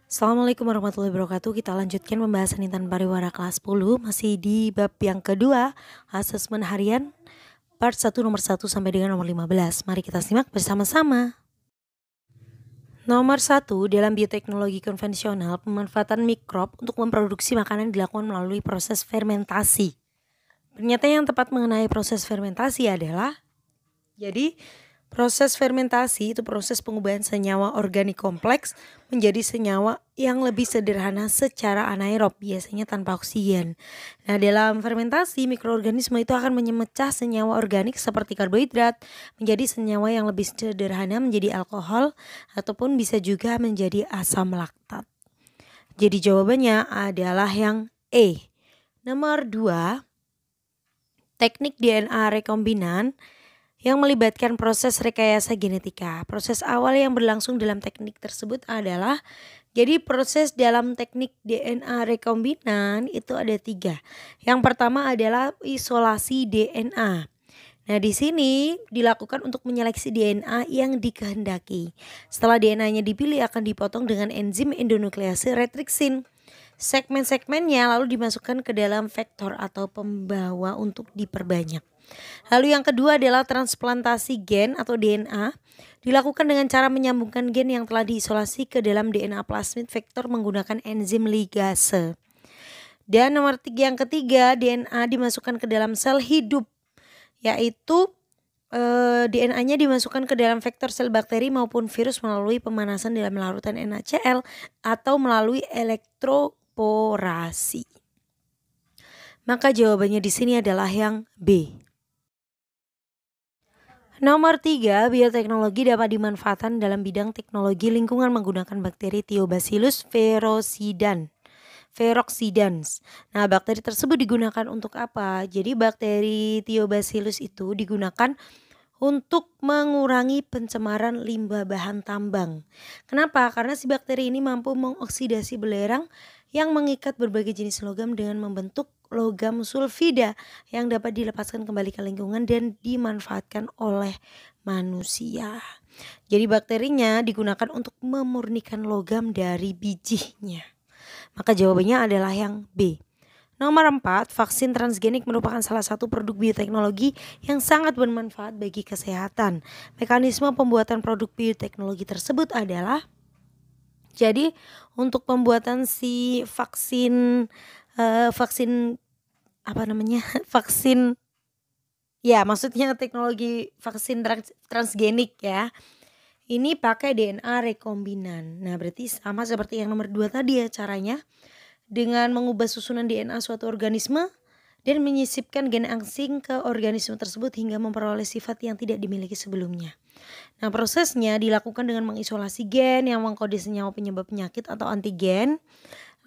Assalamualaikum warahmatullahi wabarakatuh. Kita lanjutkan pembahasan intan pariwara kelas 10. Masih di bab yang kedua, asesmen harian part 1 nomor 1 sampai dengan nomor 15. Mari kita simak bersama-sama. Nomor 1, dalam bioteknologi konvensional, pemanfaatan mikrob untuk memproduksi makanan dilakukan melalui proses fermentasi. Pernyataan yang tepat mengenai proses fermentasi adalah, jadi proses fermentasi itu proses pengubahan senyawa organik kompleks menjadi senyawa yang lebih sederhana secara anaerob, biasanya tanpa oksigen. Nah, dalam fermentasi mikroorganisme itu akan memecah senyawa organik seperti karbohidrat menjadi senyawa yang lebih sederhana menjadi alkohol ataupun bisa juga menjadi asam laktat. Jadi jawabannya adalah yang E. Nomor 2, teknik DNA rekombinan yang melibatkan proses rekayasa genetika. Proses awal yang berlangsung dalam teknik tersebut adalah, jadi proses dalam teknik DNA rekombinan itu ada 3. Yang pertama adalah isolasi DNA. Nah, di sini dilakukan untuk menyeleksi DNA yang dikehendaki. Setelah DNA-nya dipilih akan dipotong dengan enzim endonuklease retriksin. Segmen-segmennya lalu dimasukkan ke dalam vektor atau pembawa untuk diperbanyak. Lalu yang kedua adalah transplantasi gen atau DNA, dilakukan dengan cara menyambungkan gen yang telah diisolasi ke dalam DNA plasmid vektor menggunakan enzim ligase. Dan yang ketiga, DNA dimasukkan ke dalam sel hidup, yaitu DNA-nya dimasukkan ke dalam vektor sel bakteri maupun virus melalui pemanasan dalam larutan NaCl atau melalui elektroporasi. Maka jawabannya di sini adalah yang B. Nomor 3, bioteknologi dapat dimanfaatkan dalam bidang teknologi lingkungan menggunakan bakteri Thiobacillus feroxidans. Nah, bakteri tersebut digunakan untuk apa? Jadi bakteri Thiobacillus itu digunakan untuk mengurangi pencemaran limbah bahan tambang. Kenapa? Karena si bakteri ini mampu mengoksidasi belerang yang mengikat berbagai jenis logam dengan membentuk logam sulfida yang dapat dilepaskan kembali ke lingkungan dan dimanfaatkan oleh manusia. Jadi bakterinya digunakan untuk memurnikan logam dari bijinya. Maka jawabannya adalah yang B. Nomor 4, vaksin transgenik merupakan salah satu produk bioteknologi yang sangat bermanfaat bagi kesehatan. Mekanisme pembuatan produk bioteknologi tersebut adalah, jadi untuk pembuatan si vaksin vaksin, ya maksudnya teknologi vaksin transgenik ya, ini pakai DNA rekombinan. Nah, berarti sama seperti yang nomor 2 tadi ya caranya, dengan mengubah susunan DNA suatu organisme dan menyisipkan gen asing ke organisme tersebut hingga memperoleh sifat yang tidak dimiliki sebelumnya. Nah, prosesnya dilakukan dengan mengisolasi gen yang mengkode senyawa penyebab penyakit atau antigen,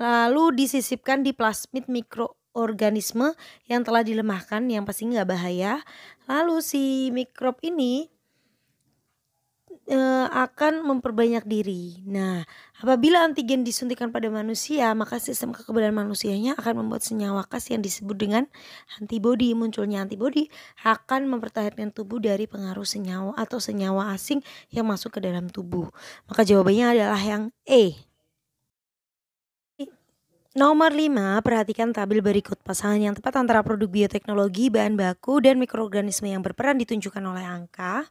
lalu disisipkan di plasmid mikroorganisme yang telah dilemahkan, yang pasti nggak bahaya. Lalu si mikrob ini akan memperbanyak diri. Nah, apabila antigen disuntikan pada manusia, maka sistem kekebalan manusianya akan membuat senyawa khas yang disebut dengan antibodi. Munculnya antibodi akan mempertahankan tubuh dari pengaruh senyawa atau senyawa asing yang masuk ke dalam tubuh. Maka jawabannya adalah yang E. Nomor 5, perhatikan tabel berikut. Pasangan yang tepat antara produk bioteknologi, bahan baku, dan mikroorganisme yang berperan ditunjukkan oleh angka.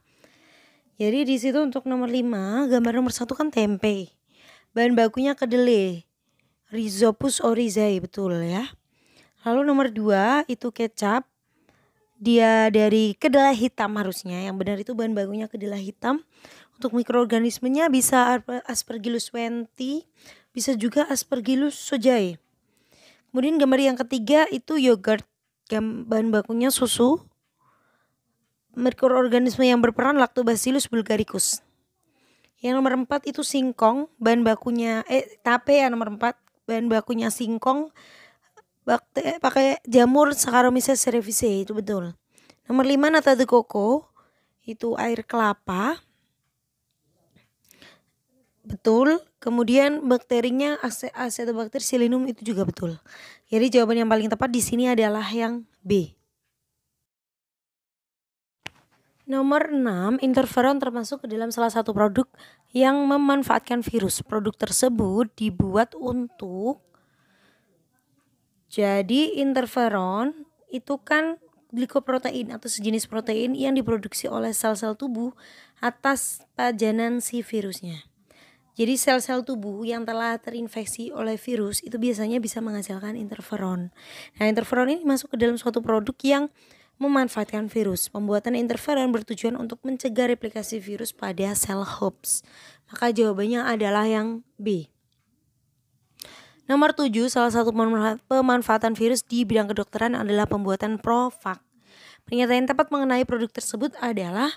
Jadi di situ untuk nomor 5, gambar nomor 1 kan tempe. Bahan bakunya kedelai, Rhizopus oryzae, betul ya. Lalu nomor 2 itu kecap. Dia dari kedelai hitam harusnya. Yang benar itu bahan bakunya kedelai hitam. Untuk mikroorganismenya bisa Aspergillus wenti, bisa juga Aspergillus sojae. Kemudian gambar yang ketiga itu yogurt. Bahan bakunya susu. Mikroorganisme yang berperan Lactobacillus bulgaricus. Yang nomor 4 itu singkong, bahan bakunya tape ya nomor 4, bahan bakunya singkong pakai jamur Saccharomyces cerevisiae, itu betul. Nomor 5 nata de coco, itu air kelapa. Betul. Kemudian bakterinya Acetobacter psilinum, itu juga betul. Jadi jawaban yang paling tepat di sini adalah yang B. Nomor 6, interferon termasuk ke dalam salah satu produk yang memanfaatkan virus. Produk tersebut dibuat untuk, jadi interferon itu kan glikoprotein atau sejenis protein yang diproduksi oleh sel-sel tubuh atas pajanan si virusnya. Jadi sel-sel tubuh yang telah terinfeksi oleh virus itu biasanya bisa menghasilkan interferon. Nah, interferon ini masuk ke dalam suatu produk yang memanfaatkan virus. Pembuatan interferon bertujuan untuk mencegah replikasi virus pada sel host. Maka jawabannya adalah yang B. Nomor 7, salah satu pemanfaatan virus di bidang kedokteran adalah pembuatan Provac. Pernyataan yang tepat mengenai produk tersebut adalah,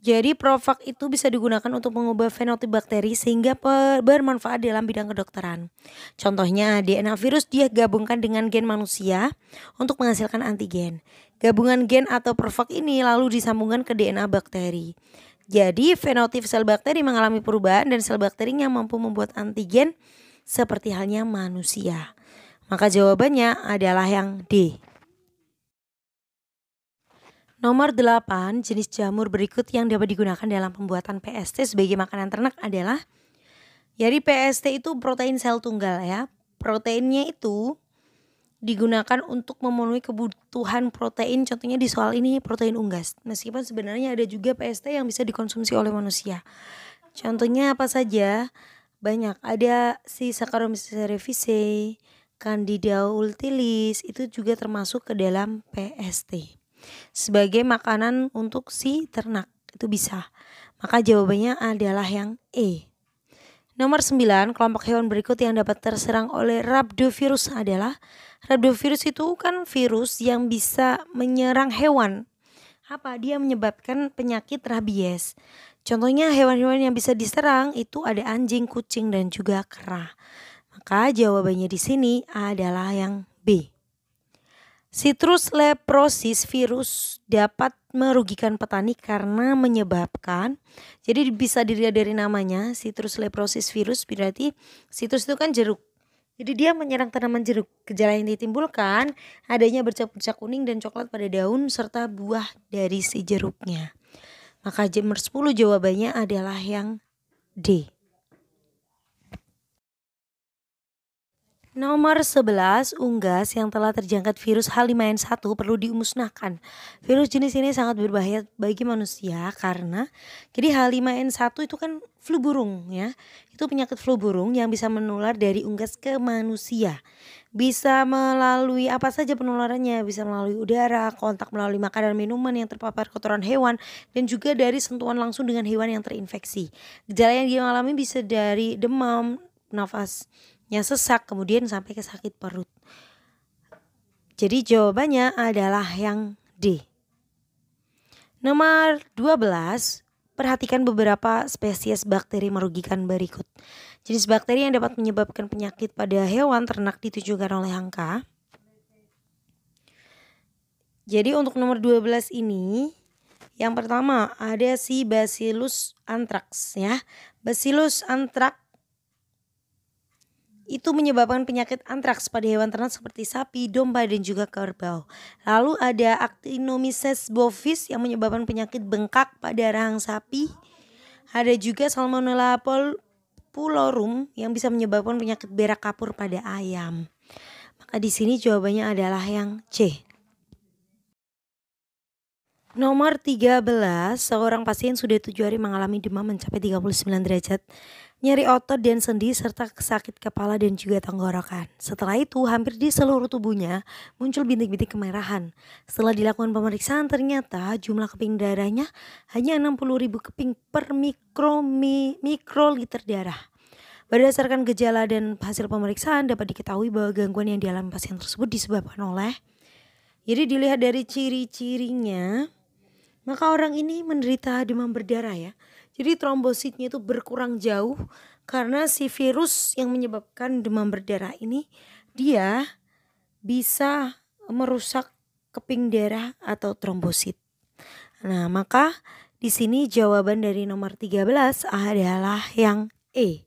jadi Provac itu bisa digunakan untuk mengubah fenotip bakteri sehingga bermanfaat dalam bidang kedokteran. Contohnya DNA virus dia gabungkan dengan gen manusia untuk menghasilkan antigen. Gabungan gen atau Provac ini lalu disambungkan ke DNA bakteri. Jadi fenotip sel bakteri mengalami perubahan dan sel bakterinya mampu membuat antigen seperti halnya manusia. Maka jawabannya adalah yang D. Nomor 8, jenis jamur berikut yang dapat digunakan dalam pembuatan PST sebagai makanan ternak adalah, jadi PST itu protein sel tunggal ya. Proteinnya itu digunakan untuk memenuhi kebutuhan protein, contohnya di soal ini protein unggas. Meskipun sebenarnya ada juga PST yang bisa dikonsumsi oleh manusia. Contohnya apa saja? Banyak, ada si Saccharomyces cerevisiae, Candida utilis, itu juga termasuk ke dalam PST. Sebagai makanan untuk si ternak itu bisa. Maka jawabannya adalah yang E. Nomor 9, kelompok hewan berikut yang dapat terserang oleh rhabdovirus adalah, rhabdovirus itu kan virus yang bisa menyerang hewan. Apa? Dia menyebabkan penyakit rabies. Contohnya hewan-hewan yang bisa diserang itu ada anjing, kucing, dan juga kera. Maka jawabannya di sini adalah yang B. Citrus leprosis virus dapat merugikan petani karena menyebabkan, jadi bisa dilihat dari namanya, citrus leprosis virus berarti citrus itu kan jeruk. Jadi dia menyerang tanaman jeruk. Gejala yang ditimbulkan adanya bercak-bercak kuning dan coklat pada daun serta buah dari si jeruknya. Maka nomor 10 jawabannya adalah yang D. Nomor 11, unggas yang telah terjangkit virus H5N1 perlu dimusnahkan. Virus jenis ini sangat berbahaya bagi manusia karena, jadi H5N1 itu kan flu burung ya. Itu penyakit flu burung yang bisa menular dari unggas ke manusia. Bisa melalui apa saja penularannya, bisa melalui udara, kontak melalui makanan minuman yang terpapar kotoran hewan, dan juga dari sentuhan langsung dengan hewan yang terinfeksi. Gejala yang dialami bisa dari demam, nafasnya sesak, kemudian sampai ke sakit perut. Jadi jawabannya adalah yang D. Nomor 12, perhatikan beberapa spesies bakteri merugikan berikut. Jenis bakteri yang dapat menyebabkan penyakit pada hewan ternak ditunjukkan oleh angka. Jadi untuk nomor 12 ini, yang pertama ada si Bacillus anthrax ya. Bacillus anthrax itu menyebabkan penyakit antraks pada hewan ternak seperti sapi, domba, dan juga kerbau. Lalu ada Actinomyces bovis yang menyebabkan penyakit bengkak pada rahang sapi. Ada juga Salmonella pulorum yang bisa menyebabkan penyakit berak kapur pada ayam. Maka di sini jawabannya adalah yang C. Nomor 13, seorang pasien sudah 7 hari mengalami demam mencapai 39 derajat, nyeri otot dan sendi, serta sakit kepala dan juga tenggorokan. Setelah itu hampir di seluruh tubuhnya muncul bintik-bintik kemerahan. Setelah dilakukan pemeriksaan ternyata jumlah keping darahnya hanya 60.000 keping per mikroliter darah. Berdasarkan gejala dan hasil pemeriksaan dapat diketahui bahwa gangguan yang dialami pasien tersebut disebabkan oleh, jadi dilihat dari ciri-cirinya, maka orang ini menderita demam berdarah ya. Jadi trombositnya itu berkurang jauh karena si virus yang menyebabkan demam berdarah ini dia bisa merusak keping darah atau trombosit. Nah, maka di sini jawaban dari nomor 13 adalah yang E.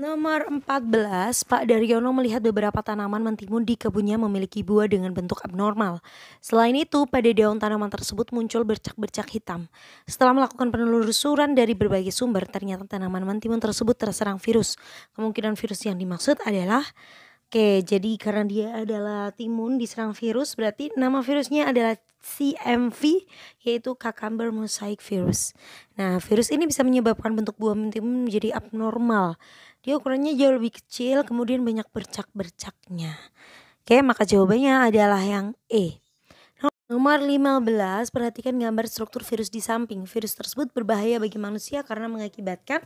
Nomor 14, Pak Daryono melihat beberapa tanaman mentimun di kebunnya memiliki buah dengan bentuk abnormal. Selain itu, pada daun tanaman tersebut muncul bercak-bercak hitam. Setelah melakukan penelusuran dari berbagai sumber, ternyata tanaman mentimun tersebut terserang virus. Kemungkinan virus yang dimaksud adalah jadi karena dia adalah timun diserang virus, berarti nama virusnya adalah CMV, yaitu Cucumber Mosaic Virus. Nah, virus ini bisa menyebabkan bentuk buah mentimun menjadi abnormal. Dia ukurannya jauh lebih kecil, kemudian banyak bercak-bercaknya. Maka jawabannya adalah yang E. Nomor 15, perhatikan gambar struktur virus di samping. Virus tersebut berbahaya bagi manusia karena mengakibatkan.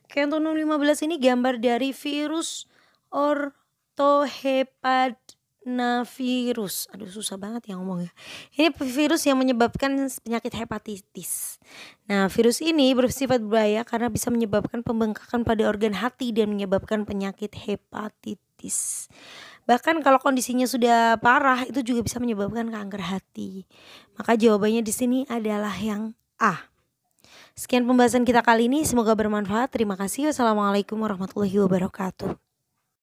Untuk nomor 15 ini gambar dari virus orthohepatnavirus. Aduh, susah banget ya ngomongnya. Ini virus yang menyebabkan penyakit hepatitis. Nah, virus ini bersifat berbahaya karena bisa menyebabkan pembengkakan pada organ hati dan menyebabkan penyakit hepatitis. Bahkan kalau kondisinya sudah parah, itu juga bisa menyebabkan kanker hati. Maka jawabannya di sini adalah yang A. Sekian pembahasan kita kali ini, semoga bermanfaat. Terima kasih. Wassalamualaikum warahmatullahi wabarakatuh.